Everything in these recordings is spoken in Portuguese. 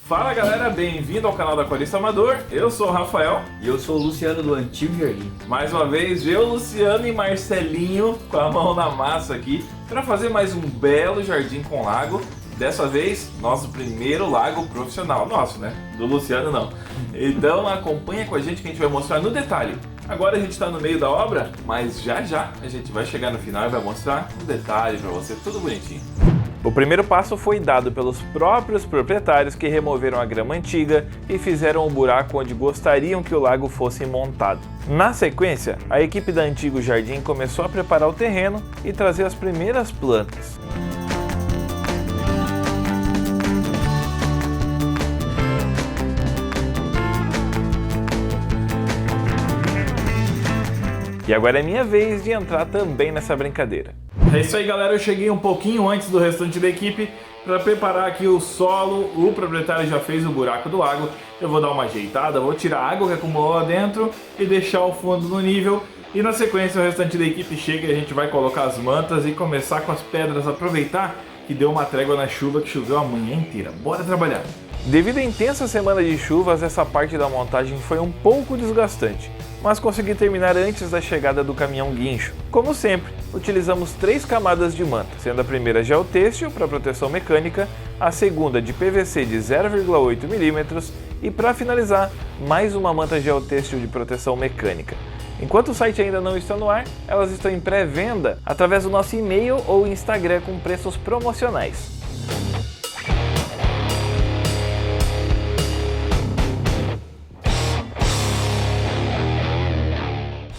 Fala galera, bem-vindo ao canal da Aquarista Amador. Eu sou o Rafael. E eu sou o Luciano do Antigo Jardim. Mais uma vez, eu, Luciano e Marcelinho com a mão na massa aqui para fazer mais um belo jardim com lago. Dessa vez, nosso primeiro lago profissional. Nosso, né? Do Luciano não. Então acompanha com a gente que a gente vai mostrar no detalhe. Agora a gente está no meio da obra, mas já a gente vai chegar no final e vai mostrar no detalhe para você, tudo bonitinho. O primeiro passo foi dado pelos próprios proprietários que removeram a grama antiga e fizeram um buraco onde gostariam que o lago fosse montado. Na sequência, a equipe da Antigo Jardim começou a preparar o terreno e trazer as primeiras plantas. E agora é minha vez de entrar também nessa brincadeira. É isso aí galera, eu cheguei um pouquinho antes do restante da equipe para preparar aqui o solo. O proprietário já fez o buraco do lago. Eu vou dar uma ajeitada, vou tirar a água que acumulou lá dentro e deixar o fundo no nível. E na sequência o restante da equipe chega e a gente vai colocar as mantas e começar com as pedras. Aproveitar que deu uma trégua na chuva, que choveu a manhã inteira. Bora trabalhar! Devido à intensa semana de chuvas, essa parte da montagem foi um pouco desgastante, mas consegui terminar antes da chegada do caminhão guincho. Como sempre, utilizamos 3 camadas de manta, sendo a primeira geotêxtil para proteção mecânica, a segunda de PVC de 0,8 mm e para finalizar, mais uma manta geotêxtil de proteção mecânica. Enquanto o site ainda não está no ar, elas estão em pré-venda através do nosso e-mail ou Instagram com preços promocionais.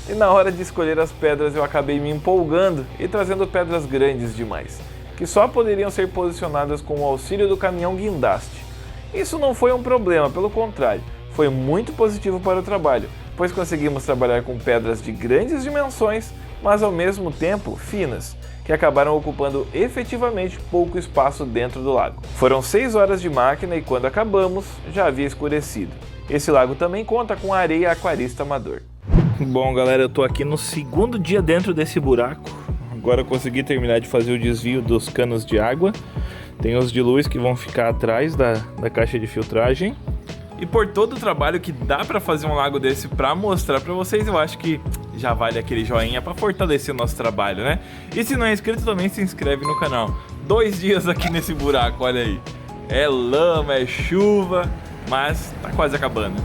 E na hora de escolher as pedras eu acabei me empolgando e trazendo pedras grandes demais, que só poderiam ser posicionadas com o auxílio do caminhão guindaste. Isso não foi um problema, pelo contrário, foi muito positivo para o trabalho, pois conseguimos trabalhar com pedras de grandes dimensões, mas ao mesmo tempo finas, que acabaram ocupando efetivamente pouco espaço dentro do lago. Foram 6 horas de máquina e quando acabamos, já havia escurecido. Esse lago também conta com areia Aquarista Amador. Bom galera, eu tô aqui no segundo dia dentro desse buraco. Agora eu consegui terminar de fazer o desvio dos canos de água. Tem os de luz que vão ficar atrás da caixa de filtragem. E por todo o trabalho que dá pra fazer um lago desse pra mostrar pra vocês, eu acho que já vale aquele joinha pra fortalecer o nosso trabalho, né? E se não é inscrito também se inscreve no canal. 2 dias aqui nesse buraco, olha aí. É lama, é chuva, mas tá quase acabando.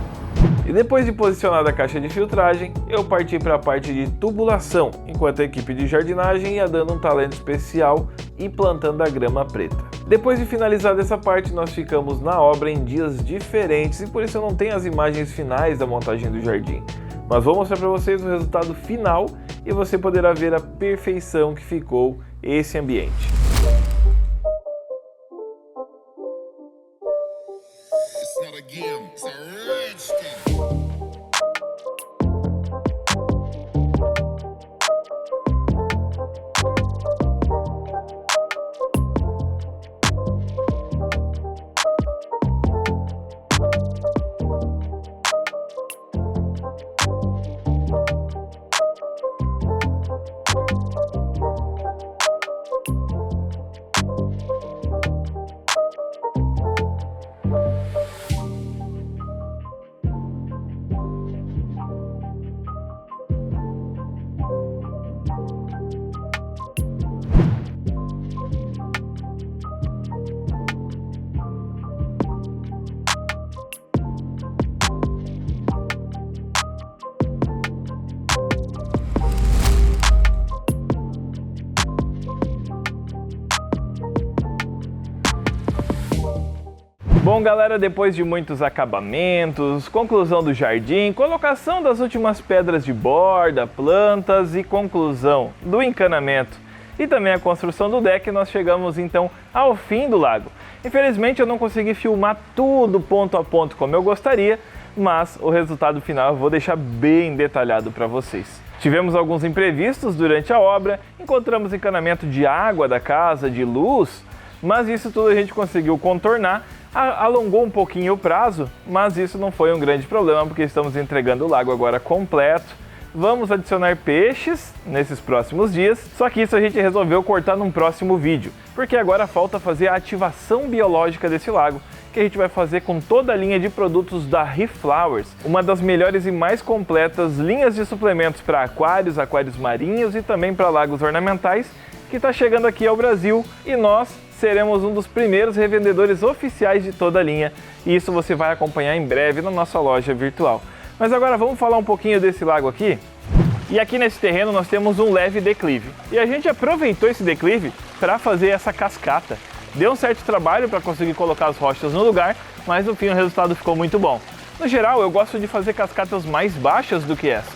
E depois de posicionar a caixa de filtragem, eu parti para a parte de tubulação, enquanto a equipe de jardinagem ia dando um talento especial e plantando a grama preta. Depois de finalizar essa parte, nós ficamos na obra em dias diferentes e por isso eu não tenho as imagens finais da montagem do jardim. Mas vou mostrar para vocês o resultado final e você poderá ver a perfeição que ficou esse ambiente. Bom galera, depois de muitos acabamentos, conclusão do jardim, colocação das últimas pedras de borda, plantas e conclusão do encanamento e também a construção do deck, nós chegamos então ao fim do lago. Infelizmente eu não consegui filmar tudo ponto a ponto como eu gostaria, mas o resultado final eu vou deixar bem detalhado para vocês. Tivemos alguns imprevistos durante a obra, encontramos encanamento de água da casa, de luz, mas isso tudo a gente conseguiu contornar. Alongou um pouquinho o prazo, mas isso não foi um grande problema porque estamos entregando o lago agora completo. Vamos adicionar peixes nesses próximos dias, só que isso a gente resolveu cortar num próximo vídeo, porque agora falta fazer a ativação biológica desse lago que a gente vai fazer com toda a linha de produtos da Reflowers, uma das melhores e mais completas linhas de suplementos para aquários, aquários marinhos e também para lagos ornamentais, que está chegando aqui ao Brasil, e nós seremos um dos primeiros revendedores oficiais de toda a linha, e isso você vai acompanhar em breve na nossa loja virtual. Mas agora vamos falar um pouquinho desse lago aqui. E aqui nesse terreno nós temos um leve declive, e a gente aproveitou esse declive para fazer essa cascata. Deu um certo trabalho para conseguir colocar as rochas no lugar, mas no fim o resultado ficou muito bom. No geral, eu gosto de fazer cascatas mais baixas do que essa,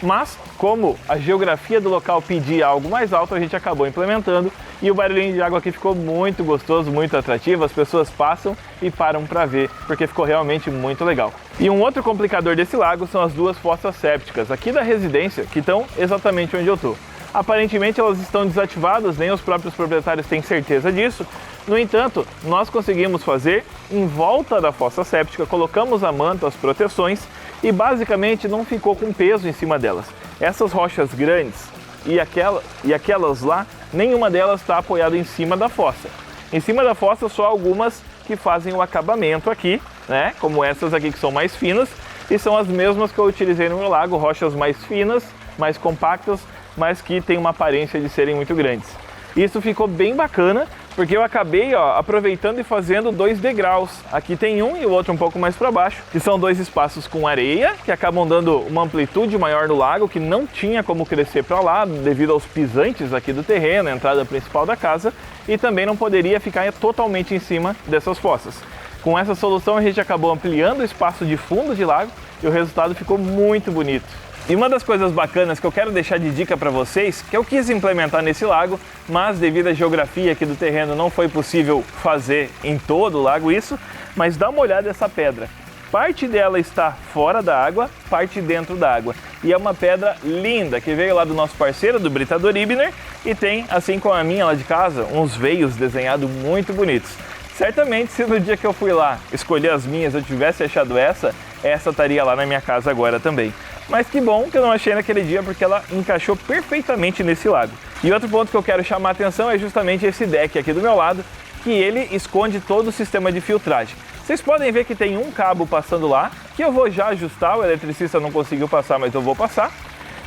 mas como a geografia do local pedia algo mais alto, a gente acabou implementando, e o barulhinho de água aqui ficou muito gostoso, muito atrativo. As pessoas passam e param para ver, porque ficou realmente muito legal. E um outro complicador desse lago são as duas fossas sépticas aqui da residência, que estão exatamente onde eu estou. Aparentemente elas estão desativadas, nem os próprios proprietários têm certeza disso. No entanto, nós conseguimos fazer em volta da fossa séptica, colocamos a manta, as proteções, e basicamente não ficou com peso em cima delas. Essas rochas grandes e aquelas lá, nenhuma delas está apoiada em cima da fossa. Em cima da fossa só algumas que fazem o acabamento aqui, né? Como essas aqui que são mais finas, e são as mesmas que eu utilizei no meu lago, rochas mais finas, mais compactas, mas que tem uma aparência de serem muito grandes. Isso ficou bem bacana, porque eu acabei aproveitando e fazendo 2 degraus. Aqui tem um e o outro um pouco mais para baixo, que são 2 espaços com areia, que acabam dando uma amplitude maior no lago, que não tinha como crescer para lá, devido aos pisantes aqui do terreno, a entrada principal da casa, e também não poderia ficar totalmente em cima dessas fossas. Com essa solução a gente acabou ampliando o espaço de fundo de lago, e o resultado ficou muito bonito. E uma das coisas bacanas que eu quero deixar de dica para vocês, que eu quis implementar nesse lago, mas devido à geografia aqui do terreno não foi possível fazer em todo o lago isso, mas dá uma olhada nessa pedra. Parte dela está fora da água, parte dentro da água. E é uma pedra linda, que veio lá do nosso parceiro, do Britador Ibner, e tem, assim como a minha lá de casa, uns veios desenhados muito bonitos. Certamente, se no dia que eu fui lá escolher as minhas eu tivesse achado essa estaria lá na minha casa agora também. Mas que bom que eu não achei naquele dia, porque ela encaixou perfeitamente nesse lago. E outro ponto que eu quero chamar a atenção é justamente esse deck aqui do meu lado, que ele esconde todo o sistema de filtragem. Vocês podem ver que tem um cabo passando lá, que eu vou já ajustar, o eletricista não conseguiu passar, mas eu vou passar.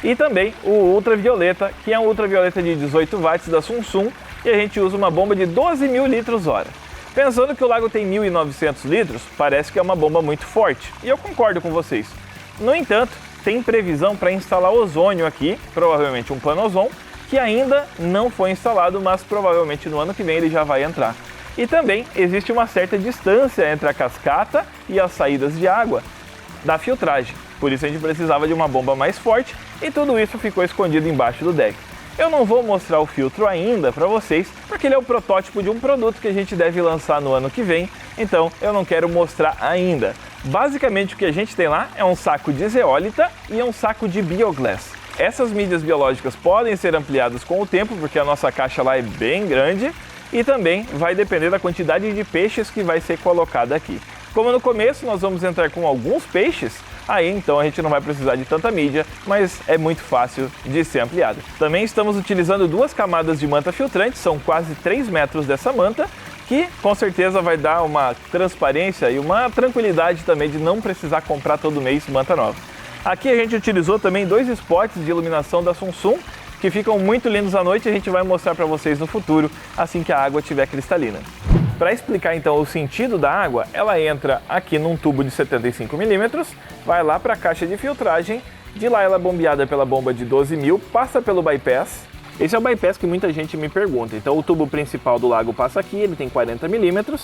E também o ultravioleta, que é um ultravioleta de 18 watts da Samsung, e a gente usa uma bomba de 12.000 litros/hora. Pensando que o lago tem 1.900 litros, parece que é uma bomba muito forte, e eu concordo com vocês. No entanto, tem previsão para instalar ozônio aqui, provavelmente um Pano-Ozon, que ainda não foi instalado, mas provavelmente no ano que vem ele já vai entrar. E também existe uma certa distância entre a cascata e as saídas de água da filtragem, por isso a gente precisava de uma bomba mais forte, e tudo isso ficou escondido embaixo do deck. Eu não vou mostrar o filtro ainda para vocês, porque ele é o protótipo de um produto que a gente deve lançar no ano que vem, então eu não quero mostrar ainda. Basicamente o que a gente tem lá é um saco de zeólita e um saco de bioglass. Essas mídias biológicas podem ser ampliadas com o tempo, porque a nossa caixa lá é bem grande, e também vai depender da quantidade de peixes que vai ser colocada aqui. Como no começo nós vamos entrar com alguns peixes, aí então a gente não vai precisar de tanta mídia, mas é muito fácil de ser ampliada. Também estamos utilizando 2 camadas de manta filtrante, são quase 3 metros dessa manta, que com certeza vai dar uma transparência e uma tranquilidade também de não precisar comprar todo mês manta nova. Aqui a gente utilizou também 2 spots de iluminação da Samsung, que ficam muito lindos à noite, e a gente vai mostrar para vocês no futuro, assim que a água estiver cristalina. Para explicar então o sentido da água, ela entra aqui num tubo de 75 mm, vai lá para a caixa de filtragem, de lá ela é bombeada pela bomba de 12.000, passa pelo bypass. Esse é o bypass que muita gente me pergunta. Então o tubo principal do lago passa aqui, ele tem 40 mm,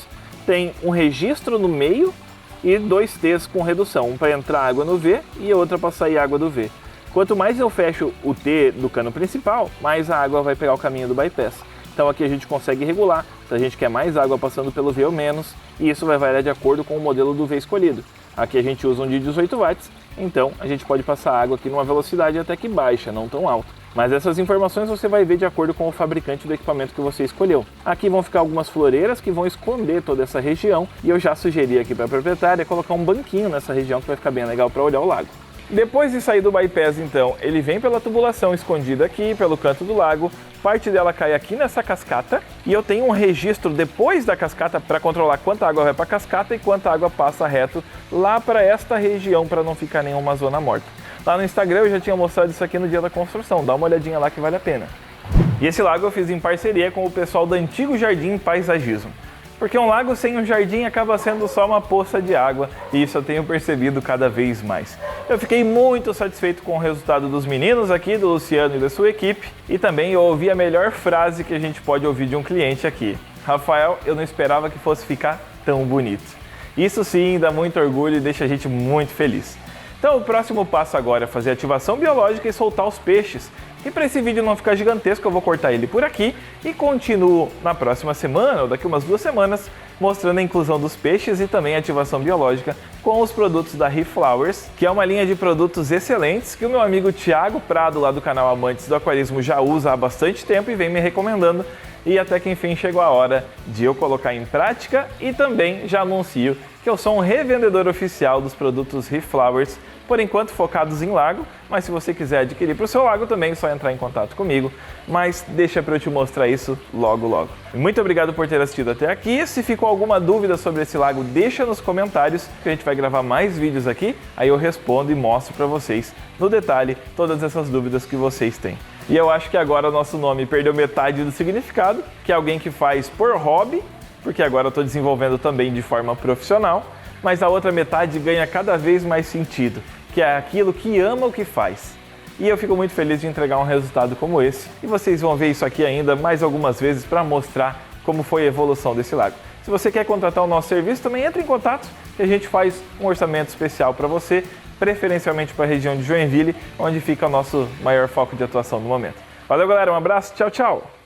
tem um registro no meio e 2 T's com redução, um para entrar água no V e outra para sair água do V. Quanto mais eu fecho o T do cano principal, mais a água vai pegar o caminho do bypass. Então aqui a gente consegue regular se a gente quer mais água passando pelo V ou menos, e isso vai variar de acordo com o modelo do V escolhido. Aqui a gente usa um de 18 watts, então a gente pode passar água aqui numa velocidade até que baixa, não tão alta. Mas essas informações você vai ver de acordo com o fabricante do equipamento que você escolheu. Aqui vão ficar algumas floreiras que vão esconder toda essa região, e eu já sugeri aqui para a proprietária colocar um banquinho nessa região que vai ficar bem legal para olhar o lago. Depois de sair do bypass, então, ele vem pela tubulação escondida aqui, pelo canto do lago, parte dela cai aqui nessa cascata e eu tenho um registro depois da cascata para controlar quanta água vai para a cascata e quanta água passa reto lá para esta região para não ficar nenhuma zona morta. Lá no Instagram eu já tinha mostrado isso aqui no dia da construção, dá uma olhadinha lá que vale a pena. E esse lago eu fiz em parceria com o pessoal do Antigo Jardim Paisagismo. Porque um lago sem um jardim acaba sendo só uma poça de água, e isso eu tenho percebido cada vez mais. Eu fiquei muito satisfeito com o resultado dos meninos aqui, do Luciano e da sua equipe, e também eu ouvi a melhor frase que a gente pode ouvir de um cliente aqui. Rafael, eu não esperava que fosse ficar tão bonito. Isso sim dá muito orgulho e deixa a gente muito feliz. Então o próximo passo agora é fazer ativação biológica e soltar os peixes. E para esse vídeo não ficar gigantesco, eu vou cortar ele por aqui e continuo na próxima semana, ou daqui umas 2 semanas, mostrando a inclusão dos peixes e também a ativação biológica com os produtos da Reflowers, que é uma linha de produtos excelentes que o meu amigo Thiago Prado, lá do canal Amantes do Aquarismo, já usa há bastante tempo e vem me recomendando. E até que enfim chegou a hora de eu colocar em prática e também já anuncio que eu sou um revendedor oficial dos produtos Reflowers, por enquanto focados em lago, mas se você quiser adquirir para o seu lago também é só entrar em contato comigo, mas deixa para eu te mostrar isso logo logo. Muito obrigado por ter assistido até aqui, se ficou alguma dúvida sobre esse lago deixa nos comentários que a gente vai gravar mais vídeos aqui, aí eu respondo e mostro para vocês no detalhe todas essas dúvidas que vocês têm. E eu acho que agora o nosso nome perdeu metade do significado, que é alguém que faz por hobby, porque agora eu estou desenvolvendo também de forma profissional, mas a outra metade ganha cada vez mais sentido, que é aquilo que ama o que faz. E eu fico muito feliz de entregar um resultado como esse, e vocês vão ver isso aqui ainda mais algumas vezes para mostrar como foi a evolução desse lago. Se você quer contratar o nosso serviço, também entre em contato, que a gente faz um orçamento especial para você, preferencialmente para a região de Joinville, onde fica o nosso maior foco de atuação no momento. Valeu galera, um abraço, tchau, tchau!